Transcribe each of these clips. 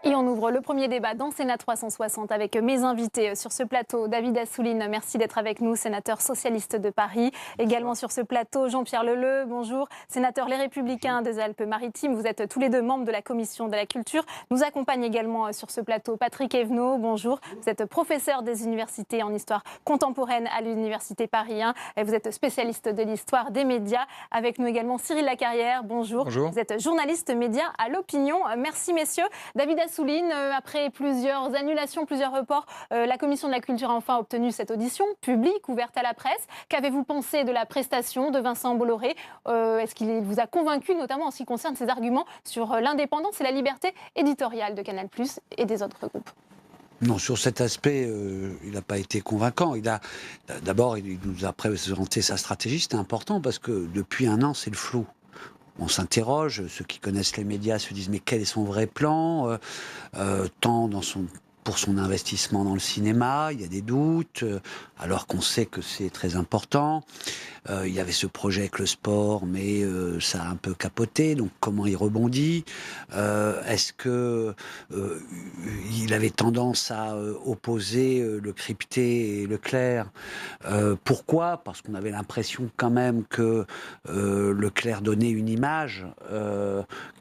Et on ouvre le premier débat dans Sénat 360 avec mes invités sur ce plateau. David Assouline, merci d'être avec nous, sénateur socialiste de Paris. Également sur ce plateau, Jean-Pierre Leleux, bonjour, sénateur Les Républicains des Alpes-Maritimes. Vous êtes tous les deux membres de la Commission de la Culture. Nous accompagne également sur ce plateau Patrick Evenot, bonjour. Vous êtes professeur des universités en histoire contemporaine à l'Université Paris 1. Et vous êtes spécialiste de l'histoire des médias. Avec nous également Cyril Lacarrière, bonjour. Bonjour. Vous êtes journaliste média à l'Opinion. Merci messieurs. David Assouline, après plusieurs annulations, plusieurs reports, la Commission de la Culture a enfin obtenu cette audition publique, ouverte à la presse. Qu'avez-vous pensé de la prestation de Vincent Bolloré ? Est-ce qu'il vous a convaincu, notamment en ce qui concerne ses arguments sur l'indépendance et la liberté éditoriale de Canal+ et des autres groupes ? Non, sur cet aspect, il n'a pas été convaincant. D'abord, il nous a présenté sa stratégie, c'était important, parce que depuis un an, c'est le flou. On s'interroge, ceux qui connaissent les médias se disent mais quel est son vrai plan, tant pour son investissement dans le cinéma, il y a des doutes, alors qu'on sait que c'est très important. Il y avait ce projet avec le sport, mais ça a un peu capoté, donc comment il rebondit? Est-ce que il avait tendance à opposer le crypté et le clair? Pourquoi? Parce qu'on avait l'impression quand même que le clair donnait une image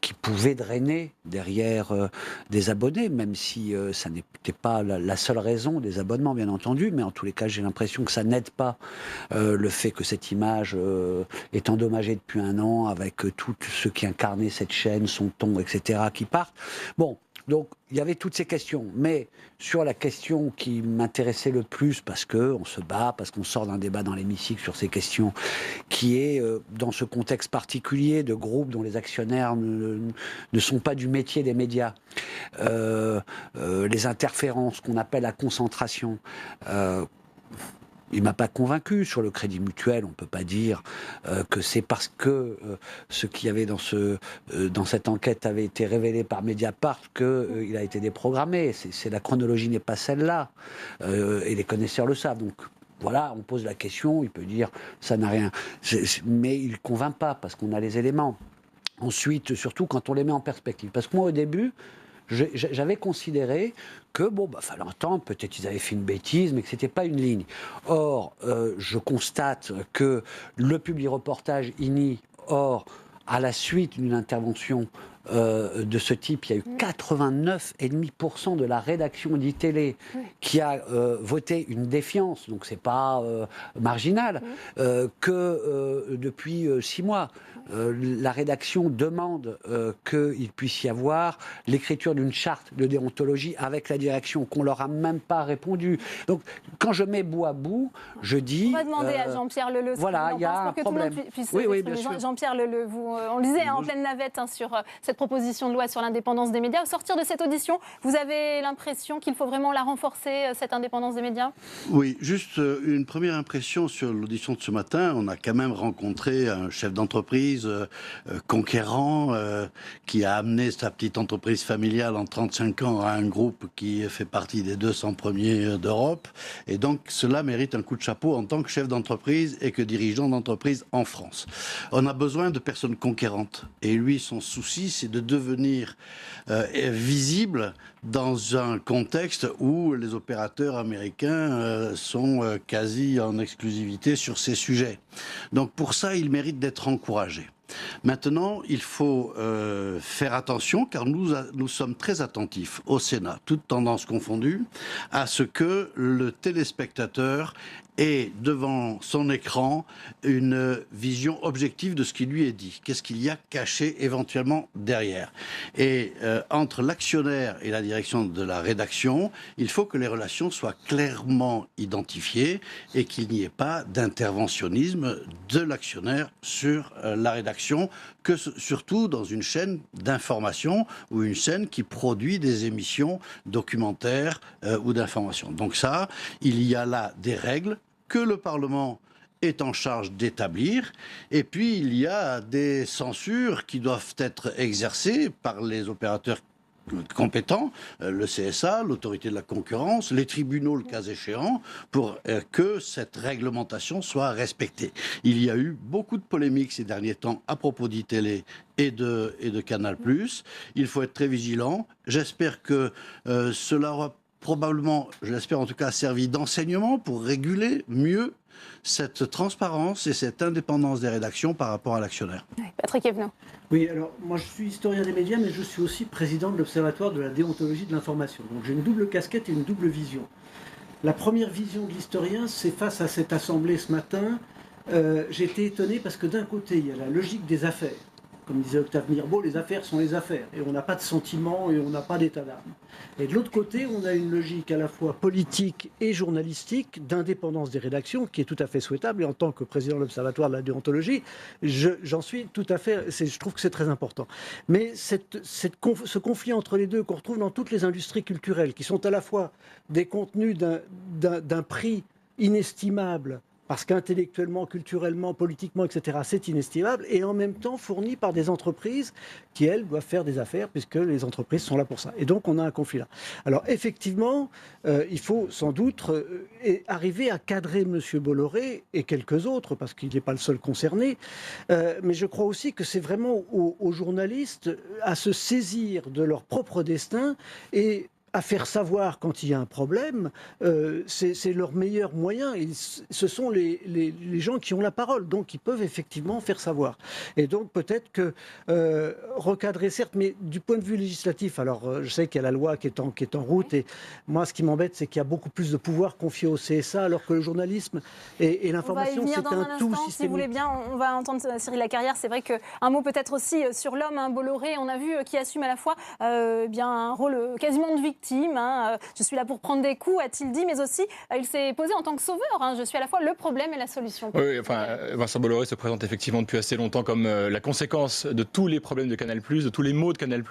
qui pouvait drainer derrière des abonnés, même si ça n'était pas la seule raison des abonnements, bien entendu, mais en tous les cas, j'ai l'impression que ça n'aide pas le fait que cette image est endommagée depuis un an, avec tous ceux qui incarnaient cette chaîne, son ton, etc., qui partent. Bon, donc il y avait toutes ces questions, mais sur la question qui m'intéressait le plus, parce qu'on se bat, parce qu'on sort d'un débat dans l'hémicycle sur ces questions, qui est dans ce contexte particulier de groupes dont les actionnaires ne sont pas du métier des médias, les interférences qu'on appelle la concentration. Il ne m'a pas convaincu sur le Crédit Mutuel. On ne peut pas dire que c'est parce que ce qu'il y avait dans cette enquête avait été révélé par Mediapart qu'il a été déprogrammé. La chronologie n'est pas celle-là. Et les connaisseurs le savent. Donc voilà, on pose la question, il peut dire ça n'a rien. Mais il ne convainc pas parce qu'on a les éléments. Ensuite, surtout quand on les met en perspective. Parce que moi, au début, j'avais considéré que, fallait entendre, peut-être ils avaient fait une bêtise, mais que c'était pas une ligne. Or, je constate que le Publi-Reportage INI, à la suite d'une intervention de ce type, il y a eu 89,5% de la rédaction d'ITélé qui a voté une défiance, donc c'est pas marginal, que depuis 6 mois, la rédaction demande qu'il puisse y avoir l'écriture d'une charte de déontologie avec la direction, qu'on leur a même pas répondu. Donc, quand je mets bout à bout, je dis... On va demander à Jean-Pierre Leleux. Voilà, il y a un problème. Oui, bien sûr. Jean-Pierre Leleux, on le disait en pleine navette sur cette proposition de loi sur l'indépendance des médias. Au sortir de cette audition, vous avez l'impression qu'il faut vraiment la renforcer, cette indépendance des médias ? Oui, juste une première impression sur l'audition de ce matin. On a quand même rencontré un chef d'entreprise conquérant qui a amené sa petite entreprise familiale en 35 ans à un groupe qui fait partie des 200 premiers d'Europe. Et donc, cela mérite un coup de chapeau en tant que chef d'entreprise et que dirigeant d'entreprise en France. On a besoin de personnes conquérantes. Et lui, son souci, c'est de devenir visible dans un contexte où les opérateurs américains sont quasi en exclusivité sur ces sujets. Donc pour ça, il mérite d'être encouragé. Maintenant, il faut faire attention, car nous sommes très attentifs au Sénat, toutes tendances confondues, à ce que le téléspectateur ait devant son écran une vision objective de ce qui lui est dit. Qu'est-ce qu'il y a caché éventuellement derrière? Et entre l'actionnaire et la direction de la rédaction, il faut que les relations soient clairement identifiées et qu'il n'y ait pas d'interventionnisme de l'actionnaire sur la rédaction, que surtout dans une chaîne d'information ou une chaîne qui produit des émissions documentaires ou d'information. Donc ça, il y a là des règles que le Parlement est en charge d'établir, et puis il y a des censures qui doivent être exercées par les opérateurs compétents, le CSA, l'autorité de la concurrence, les tribunaux le cas échéant, pour que cette réglementation soit respectée. Il y a eu beaucoup de polémiques ces derniers temps à propos d'ITélé et de Canal+. Il faut être très vigilant. J'espère que cela aura probablement, je l'espère en tout cas, servi d'enseignement pour réguler mieux cette transparence et cette indépendance des rédactions par rapport à l'actionnaire. Oui, Patrick Evenot. Oui, alors moi je suis historien des médias, mais je suis aussi président de l'Observatoire de la déontologie de l'information. Donc j'ai une double casquette et une double vision. La première vision de l'historien, c'est face à cette assemblée ce matin, j'ai été étonné parce que d'un côté, il y a la logique des affaires. Comme disait Octave Mirbeau, les affaires sont les affaires. Et on n'a pas de sentiments et on n'a pas d'état d'âme. Et de l'autre côté, on a une logique à la fois politique et journalistique d'indépendance des rédactions qui est tout à fait souhaitable. Et en tant que président de l'Observatoire de la déontologie, j'en suis tout à fait... Je trouve que c'est très important. Mais ce conflit entre les deux qu'on retrouve dans toutes les industries culturelles, qui sont à la fois des contenus d'un prix inestimable, parce qu'intellectuellement, culturellement, politiquement, etc., c'est inestimable, et en même temps fourni par des entreprises qui, elles, doivent faire des affaires, puisque les entreprises sont là pour ça. Et donc, on a un conflit là. Alors, effectivement, il faut sans doute arriver à cadrer M. Bolloré et quelques autres, parce qu'il n'est pas le seul concerné, mais je crois aussi que c'est vraiment aux journalistes à se saisir de leur propre destin et à faire savoir quand il y a un problème, c'est leur meilleur moyen. Et ce sont les gens qui ont la parole, donc ils peuvent effectivement faire savoir. Et donc peut-être que recadrer, certes, mais du point de vue législatif, alors je sais qu'il y a la loi qui est en route, et moi ce qui m'embête, c'est qu'il y a beaucoup plus de pouvoir confié au CSA, alors que le journalisme et l'information, c'est un tout systémique. Si vous voulez bien, on va entendre Cyril Lacarrière. C'est vrai qu'un mot peut-être aussi sur l'homme, Bolloré, on a vu qui assume à la fois bien un rôle quasiment de victime. Je suis là pour prendre des coups, a-t-il dit, mais aussi il s'est posé en tant que sauveur. Je suis à la fois le problème et la solution. Oui, Vincent Bolloré se présente effectivement depuis assez longtemps comme la conséquence de tous les problèmes de Canal+, de tous les maux de Canal+,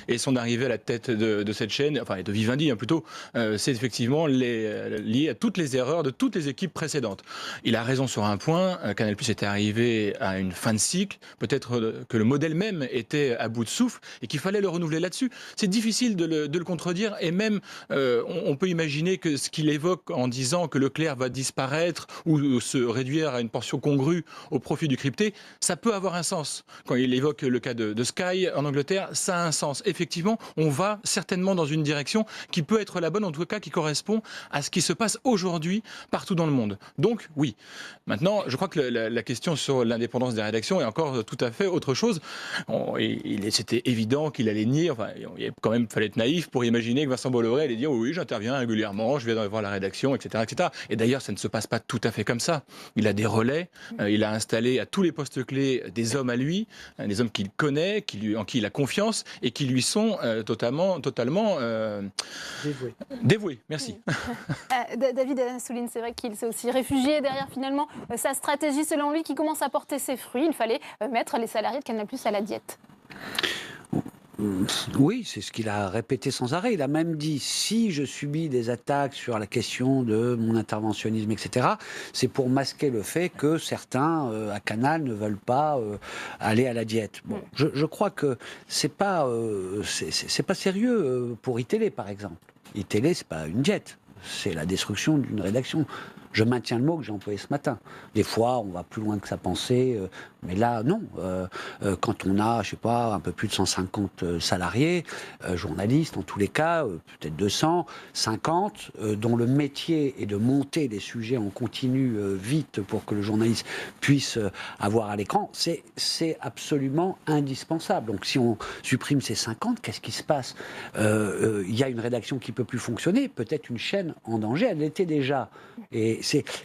et son arrivée à la tête de cette chaîne, enfin de Vivendi plutôt, c'est effectivement lié à toutes les erreurs de toutes les équipes précédentes. Il a raison sur un point, Canal+ était arrivé à une fin de cycle, peut-être que le modèle même était à bout de souffle et qu'il fallait le renouveler là-dessus. C'est difficile de le contredire. Et même, on peut imaginer que ce qu'il évoque en disant que Leclerc va disparaître ou se réduire à une portion congrue au profit du crypté, ça peut avoir un sens. Quand il évoque le cas de Sky en Angleterre, ça a un sens. Effectivement, on va certainement dans une direction qui peut être la bonne, en tout cas qui correspond à ce qui se passe aujourd'hui partout dans le monde. Donc, oui. Maintenant, je crois que la question sur l'indépendance des rédactions est encore tout à fait autre chose. C'était évident qu'il allait nier, enfin, il quand même fallait être naïf pour imaginer que Vincent Bolloré allait dire oui, j'interviens régulièrement, je vais voir la rédaction, etc., etc. Et d'ailleurs, ça ne se passe pas tout à fait comme ça. Il a des relais, il a installé à tous les postes clés des hommes à lui, des hommes qu'il connaît, en qui il a confiance et qui lui sont totalement dévoués. Merci. David Assouline, c'est vrai qu'il s'est aussi réfugié derrière finalement sa stratégie, selon lui, qui commence à porter ses fruits. Il fallait mettre les salariés de Canal+ à la diète. Oui, c'est ce qu'il a répété sans arrêt. Il a même dit, si je subis des attaques sur la question de mon interventionnisme, etc., c'est pour masquer le fait que certains à Canal ne veulent pas aller à la diète. Bon, je crois que c'est pas sérieux pour iTélé, par exemple. iTélé, c'est pas une diète, c'est la destruction d'une rédaction. Je maintiens le mot que j'ai employé ce matin. Des fois, on va plus loin que sa pensée, mais là, non. Quand on a, je sais pas, un peu plus de 150 salariés, journalistes en tous les cas, peut-être 250, dont le métier est de monter des sujets en continu vite pour que le journaliste puisse avoir à l'écran, c'est absolument indispensable. Donc si on supprime ces 50, qu'est-ce qui se passe ? Il y a une rédaction qui peut plus fonctionner, peut-être une chaîne en danger, elle l'était déjà. Et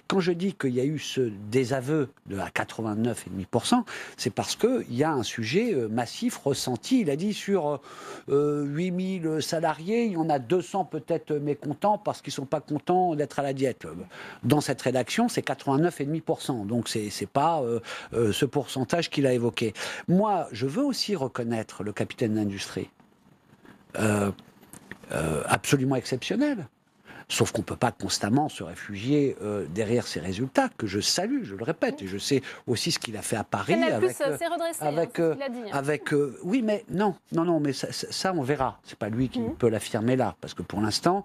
quand je dis qu'il y a eu ce désaveu de à 89,5%, c'est parce qu'il y a un sujet massif, ressenti. Il a dit sur 8000 salariés, il y en a 200 peut-être mécontents parce qu'ils ne sont pas contents d'être à la diète. Dans cette rédaction, c'est 89,5%. Donc c'est pas ce pourcentage qu'il a évoqué. Moi, je veux aussi reconnaître le capitaine d'industrie. Absolument exceptionnel. Sauf qu'on ne peut pas constamment se réfugier derrière ces résultats, que je salue, je le répète. Et je sais aussi ce qu'il a fait à Paris. Canal+, s'est redressé, c'est ce qu'il a dit. Oui, mais non, mais ça on verra. C'est pas lui qui peut l'affirmer là. Parce que pour l'instant,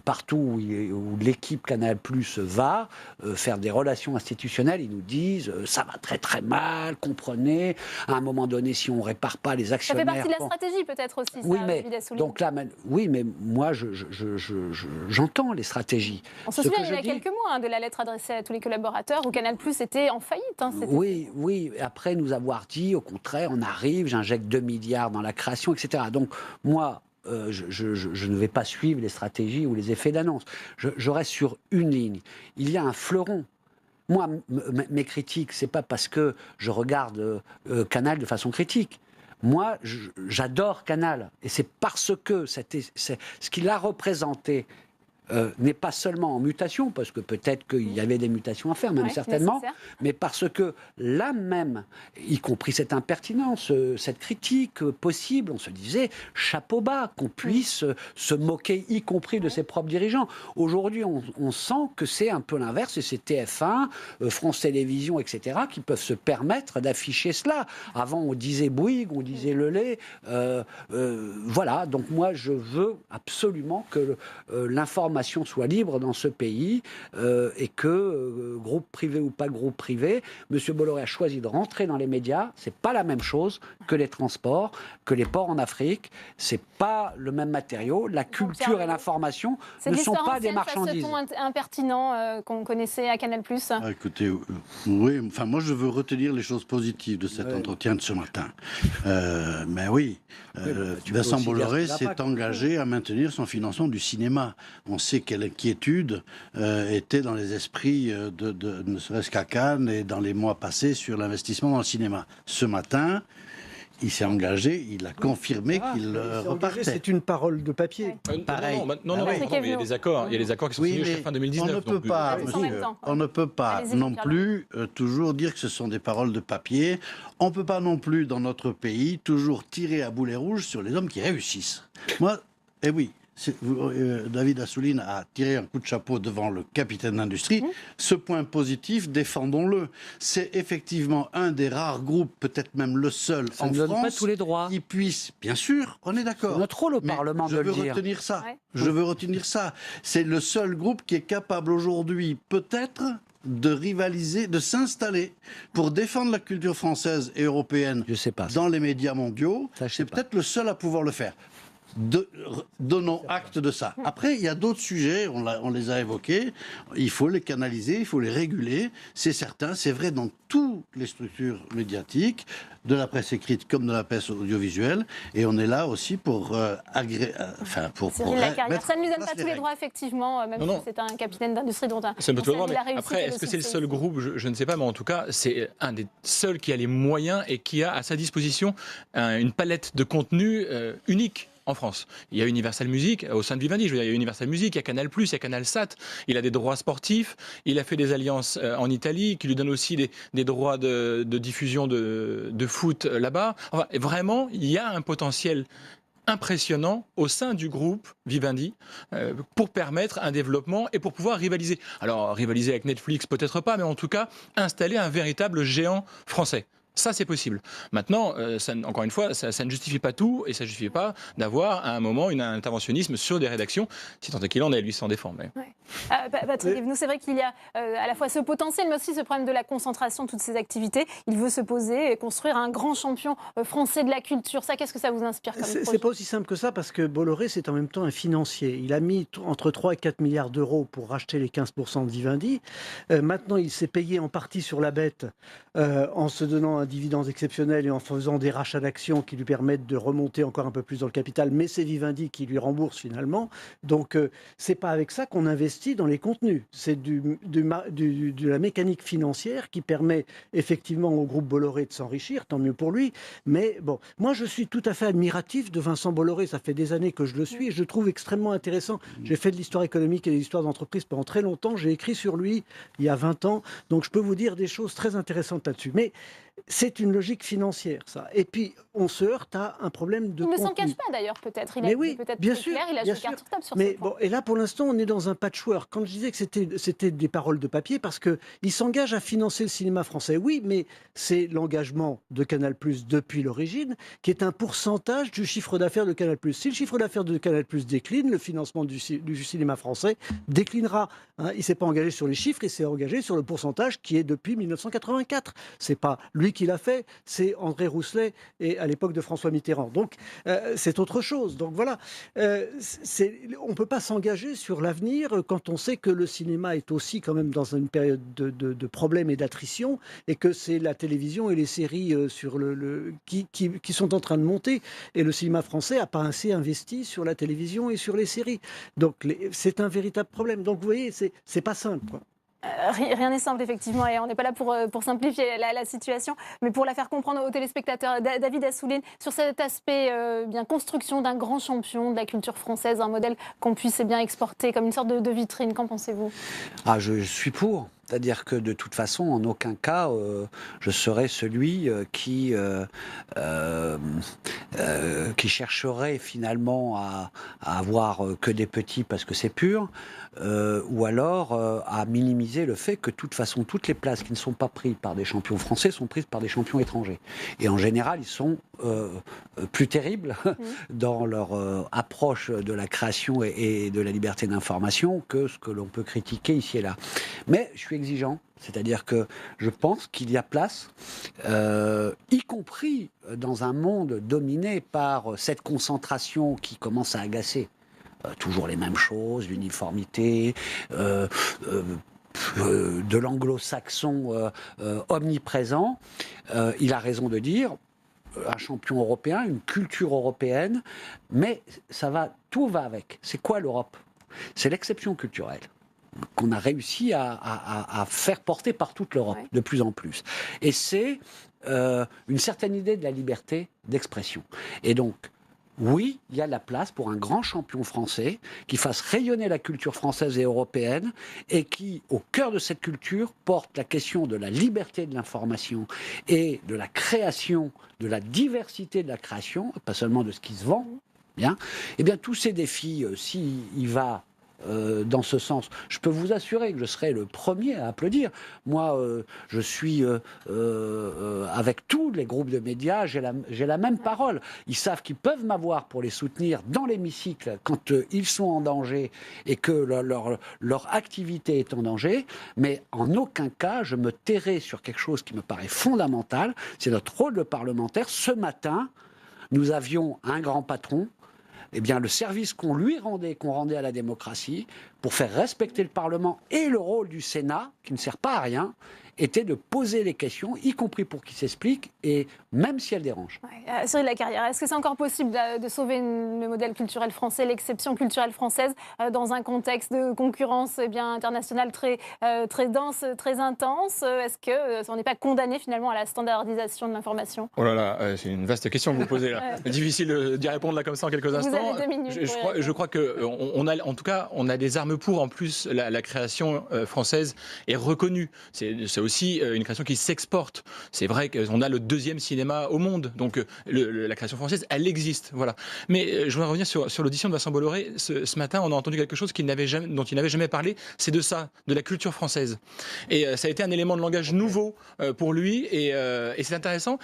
partout où l'équipe Canal+ va faire des relations institutionnelles, ils nous disent ça va très très mal, comprenez, à un moment donné, si on ne répare pas les actionnaires... Ça fait partie de la stratégie peut-être aussi, oui, ça, mais, donc là, oui, mais moi, j'entends les stratégies. On se souvient, il y a quelques mois, de la lettre adressée à tous les collaborateurs où Canal+ était en faillite. Oui, après nous avoir dit, au contraire, on arrive, j'injecte 2 milliards dans la création, etc. Donc, moi... je ne vais pas suivre les stratégies ou les effets d'annonce. Je reste sur une ligne. Il y a un fleuron. Moi, mes critiques, c'est pas parce que je regarde Canal de façon critique. Moi, j'adore Canal. Et c'est parce que ce qu'il a représenté n'est pas seulement en mutation, parce que peut-être qu'il y avait des mutations à faire, même certainement, mais parce que là même, y compris cette impertinence, cette critique possible, on se disait chapeau bas, qu'on puisse se moquer, y compris de ses propres dirigeants. Aujourd'hui, on sent que c'est un peu l'inverse, et c'est TF1, France Télévisions, etc., qui peuvent se permettre d'afficher cela. Avant, on disait Bouygues, on disait Lelay, voilà, donc moi, je veux absolument que l'information soit libre dans ce pays et que, groupe privé ou pas groupe privé, M. Bolloré a choisi de rentrer dans les médias. C'est pas la même chose que les transports, que les ports en Afrique. C'est pas le même matériau. La culture et l'information ne sont pas des marchandises. C'est ce ton impertinent qu'on connaissait à Canal+. Écoutez, oui, enfin moi je veux retenir les choses positives de cet entretien de ce matin. Mais oui, Vincent Bolloré s'est engagé à maintenir son financement du cinéma. On sait quelle inquiétude était dans les esprits ne serait-ce qu'à Cannes et dans les mois passés sur l'investissement dans le cinéma. Ce matin, il s'est engagé, il a confirmé qu'il repartait. C'est une parole de papier. Pareil. Non, mais il y a des accords. Il y a des accords qui sont signés jusqu'à fin 2019. On ne peut pas non plus toujours dire que ce sont des paroles de papier. On ne peut pas non plus, dans notre pays, toujours tirer à boulet rouge sur les hommes qui réussissent. Moi, oui. David Assouline a tiré un coup de chapeau devant le capitaine d'industrie. Ce point positif, défendons-le. C'est effectivement un des rares groupes, peut-être même le seul en France, pas tous les droits. Qui puisse, bien sûr, on est d'accord. C'est notre rôle au Parlement de le dire. Je veux retenir ça. Je veux retenir ça. C'est le seul groupe qui est capable aujourd'hui, peut-être, de rivaliser, de s'installer pour défendre la culture française et européenne dans les médias mondiaux. C'est peut-être le seul à pouvoir le faire. Donnons acte de ça. Après, il y a d'autres sujets, on les a évoqués, il faut les canaliser, il faut les réguler, c'est certain, c'est vrai dans toutes les structures médiatiques, de la presse écrite comme de la presse audiovisuelle, et on est là aussi pour Cyril Lacarrière, ça ne lui donne pas tous les droits, effectivement, même si c'est un capitaine d'industrie dont ça me droit, mais après, est-ce que c'est le seul groupe, je ne sais pas, mais en tout cas, c'est un des seuls qui a les moyens et qui a à sa disposition une palette de contenus unique en France. Il y a Universal Music au sein de Vivendi. Je veux dire, il y a Universal Music, il y a Canal+, il y a Canal Sat. Il a des droits sportifs. Il a fait des alliances en Italie qui lui donnent aussi des droits de diffusion de foot là-bas. Enfin, vraiment, il y a un potentiel impressionnant au sein du groupe Vivendi pour permettre un développement et pour pouvoir rivaliser. Alors, rivaliser avec Netflix, peut-être pas, mais en tout cas, installer un véritable géant français. Ça, c'est possible. Maintenant, encore une fois, ça ne justifie pas tout et ça ne justifie pas d'avoir à un moment un interventionnisme sur des rédactions, si tant est qu'il en est, lui s'en défend. Mais... Patrick Evenou, c'est vrai qu'il y a à la fois ce potentiel, mais aussi ce problème de la concentration de toutes ces activités. Il veut se poser et construire un grand champion français de la culture. Ça, qu'est-ce que ça vous inspire comme projet ? C'est pas aussi simple que ça, parce que Bolloré, c'est en même temps un financier. Il a mis entre 3 et 4 milliards d'euros pour racheter les 15% de Vivendi. Maintenant, il s'est payé en partie sur la bête en se donnant un dividende exceptionnel et en faisant des rachats d'actions qui lui permettent de remonter encore un peu plus dans le capital, mais c'est Vivendi qui lui rembourse finalement. Donc c'est pas avec ça qu'on investit dans les contenus. C'est de la mécanique financière qui permet effectivement au groupe Bolloré de s'enrichir, tant mieux pour lui. Mais bon, moi je suis tout à fait admiratif de Vincent Bolloré, ça fait des années que je le suis et je le trouve extrêmement intéressant. J'ai fait de l'histoire économique et de l'histoire d'entreprise pendant très longtemps, j'ai écrit sur lui il y a 20 ans, donc je peux vous dire des choses très intéressantes là-dessus. Mais c'est une logique financière, ça. Et puis, on se heurte à un problème de Il ne contenu. s'en cache pas d'ailleurs, peut-être. Il a Mais été oui, peut-être bien très sûr, clair, il a bien joué sûr. carte sur table sur Mais ce point. bon, et là, pour l'instant, on est dans un patchwork. Quand je disais que c'était des paroles de papier, parce qu'il s'engage à financer le cinéma français. Oui, mais c'est l'engagement de Canal+ depuis l'origine, qui est un pourcentage du chiffre d'affaires de Canal+. Si le chiffre d'affaires de Canal+ décline, le financement du cinéma français déclinera. Hein. Il ne s'est pas engagé sur les chiffres, il s'est engagé sur le pourcentage qui est depuis 1984. C'est pas lui qui l'a fait, c'est André Rousselet et à l'époque de François Mitterrand. Donc c'est autre chose. Donc voilà, on ne peut pas s'engager sur l'avenir quand on sait que le cinéma est aussi quand même dans une période de problèmes et d'attrition et que c'est la télévision et les séries qui sont en train de monter. Et le cinéma français n'a pas assez investi sur la télévision et sur les séries. Donc c'est un véritable problème. Donc vous voyez, c'est pas simple, quoi. Rien n'est simple, effectivement, et on n'est pas là pour simplifier la situation, mais pour la faire comprendre aux téléspectateurs. David Assouline, sur cet aspect bien construction d'un grand champion de la culture française, un modèle qu'on puisse bien exporter comme une sorte de vitrine, qu'en pensez-vous ? Je suis pour. C'est-à-dire que de toute façon, en aucun cas, je serai celui qui chercherait finalement à avoir que des petits parce que c'est pur, ou alors à minimiser le fait que de toute façon, toutes les places qui ne sont pas prises par des champions français sont prises par des champions étrangers. Et en général, ils sont plus terribles dans leur approche de la création et de la liberté d'information que ce que l'on peut critiquer ici et là. Mais je suis exigeant, c'est-à-dire que je pense qu'il y a place, y compris dans un monde dominé par cette concentration qui commence à agacer. Toujours les mêmes choses, l'uniformité, de l'anglo-saxon omniprésent. Il a raison de dire un champion européen, une culture européenne, mais tout va avec. C'est quoi l'Europe ? C'est l'exception culturelle qu'on a réussi à faire porter par toute l'Europe, de plus en plus. Et c'est une certaine idée de la liberté d'expression. Et donc, oui, il y a la place pour un grand champion français qui fasse rayonner la culture française et européenne et qui, au cœur de cette culture, porte la question de la liberté de l'information et de la création, de la diversité de la création, pas seulement de ce qui se vend. Bien, eh bien tous ces défis, s'il va dans ce sens, je peux vous assurer que je serai le premier à applaudir. Moi, je suis avec tous les groupes de médias, j'ai la même parole. Ils savent qu'ils peuvent m'avoir pour les soutenir dans l'hémicycle quand ils sont en danger et que leur activité est en danger, mais en aucun cas je me tairai sur quelque chose qui me paraît fondamental, c'est notre rôle de parlementaire. Ce matin, nous avions un grand patron, eh bien, le service qu'on rendait à la démocratie, pour faire respecter le Parlement et le rôle du Sénat, qui ne sert pas à rien, était de poser les questions, y compris pour qu'ils s'expliquent, et même si elles dérangent. Cyril Lacarrière, est-ce que c'est encore possible de sauver le modèle culturel français, l'exception culturelle française, dans un contexte de concurrence internationale très dense, très intense ? Est-ce qu'on n'est pas condamné finalement à la standardisation de l'information ? Oh là là, c'est une vaste question que vous posez là. Difficile d'y répondre là comme ça en quelques instants. Vous avez 2 minutes. Je crois qu'on a, en tout cas, on a des armes pour. En plus, la création française est reconnue. C'est aussi une création qui s'exporte. C'est vrai qu'on a le 2e cinéma au monde. Donc la création française, elle existe. Voilà. Mais je voudrais revenir sur l'audition de Vincent Bolloré. Ce matin, on a entendu quelque chose dont il n'avait jamais parlé. C'est de ça, de la culture française. Et ça a été un élément de langage nouveau pour lui. Et c'est intéressant.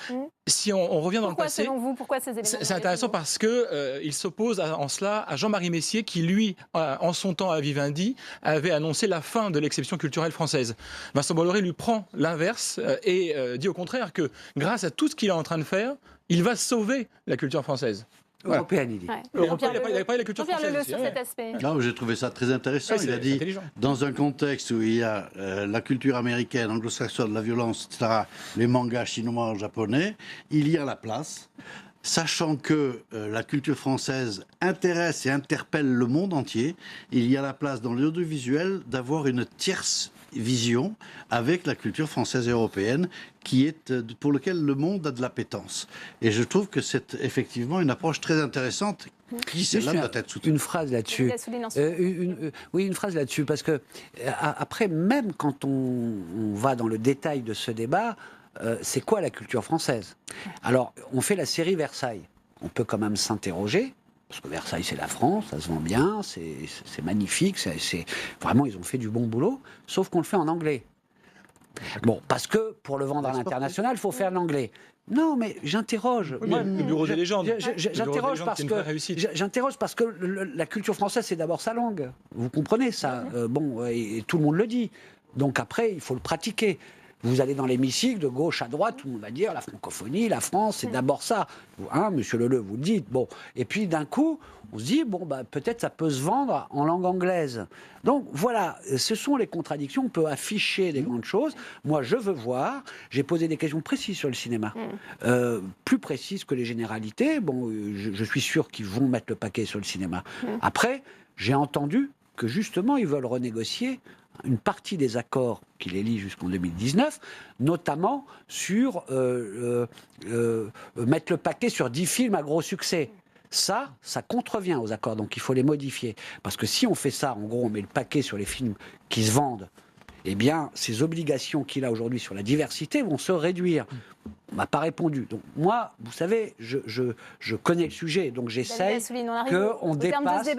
Si on revient dans le passé, selon vous, pourquoi ces éléments c'est intéressant parce que il s'oppose en cela à Jean-Marie Messier qui, lui, en son temps à Vivendi, avait annoncé la fin de l'exception culturelle française. Vincent Bolloré lui prend l'inverse et dit au contraire que grâce à tout ce qu'il est en train de faire, il va sauver la culture française. Voilà. Européenne, il dit. Il n'a pas parlé de la culture française. Sur cet aspect. Non, j'ai trouvé ça très intéressant. Il a dit, dans un contexte où il y a la culture américaine, anglo-saxonne, la violence, etc., les mangas chinois, japonais, il y a la place, sachant que la culture française intéresse et interpelle le monde entier, il y a la place dans l'audiovisuel d'avoir une tierce vision avec la culture française et européenne pour laquelle le monde a de l'appétence. Et je trouve que c'est effectivement une approche très intéressante qui, celle-là, doit être soutenue. Une phrase là-dessus. Oui, une phrase là-dessus, parce que après, même quand on va dans le détail de ce débat, c'est quoi la culture française? Alors, on fait la série Versailles. On peut quand même s'interroger, parce que Versailles, c'est la France, ça se vend bien, c'est magnifique, vraiment, ils ont fait du bon boulot, sauf qu'on le fait en anglais. Bon, parce que pour le vendre à l'international, il faut faire l'anglais. Non, mais j'interroge. Oui, mais le bureau des légendes. J'interroge parce que la culture française, c'est d'abord sa langue. Vous comprenez ça? Et tout le monde le dit. Donc après, il faut le pratiquer. Vous allez dans l'hémicycle, de gauche à droite, tout le monde va dire la francophonie, la France, c'est d'abord ça. Hein, monsieur Leleu, vous le dites. Bon. Et puis d'un coup, on se dit, peut-être ça peut se vendre en langue anglaise. Donc voilà, ce sont les contradictions. On peut afficher des grandes choses. Moi, je veux voir. J'ai posé des questions précises sur le cinéma, plus précises que les généralités. Bon, je suis sûr qu'ils vont mettre le paquet sur le cinéma. Après, j'ai entendu que justement, ils veulent renégocier une partie des accords qui les lient jusqu'en 2019, notamment sur mettre le paquet sur 10 films à gros succès. Ça contrevient aux accords, donc il faut les modifier. Parce que si on fait ça, en gros, on met le paquet sur les films qui se vendent, eh bien, ces obligations qu'il a aujourd'hui sur la diversité vont se réduire. On m'a pas répondu. Donc moi, vous savez, je connais le sujet, donc j'essaye qu'on dépasse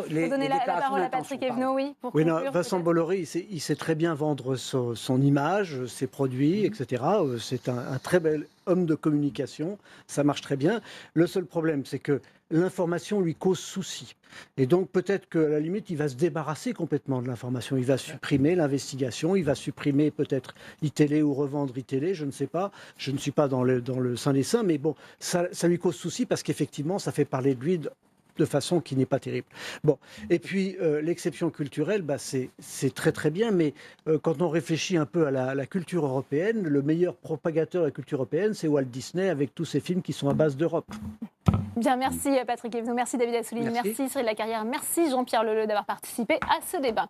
les donner la déclarations parole à Patrick d'intention. Evenot, pour conclure, Vincent Bolloré, il sait très bien vendre son image, ses produits, etc. C'est un très bel homme de communication, ça marche très bien. Le seul problème, c'est que l'information lui cause souci. Et donc peut-être qu'à la limite, il va se débarrasser complètement de l'information. Il va supprimer l'investigation, il va supprimer peut-être iTélé ou revendre iTélé, je ne sais pas. Je ne suis pas dans le sein des saints, mais bon, ça lui cause souci parce qu'effectivement, ça fait parler de lui de façon qui n'est pas terrible. Bon, et puis l'exception culturelle, c'est très très bien, mais quand on réfléchit un peu à la culture européenne, le meilleur propagateur de la culture européenne, c'est Walt Disney avec tous ses films qui sont à base d'Europe. Bien, merci Patrick Evenot, merci David Assouline, merci Cyril Lacarrière, merci Jean-Pierre Leleu d'avoir participé à ce débat.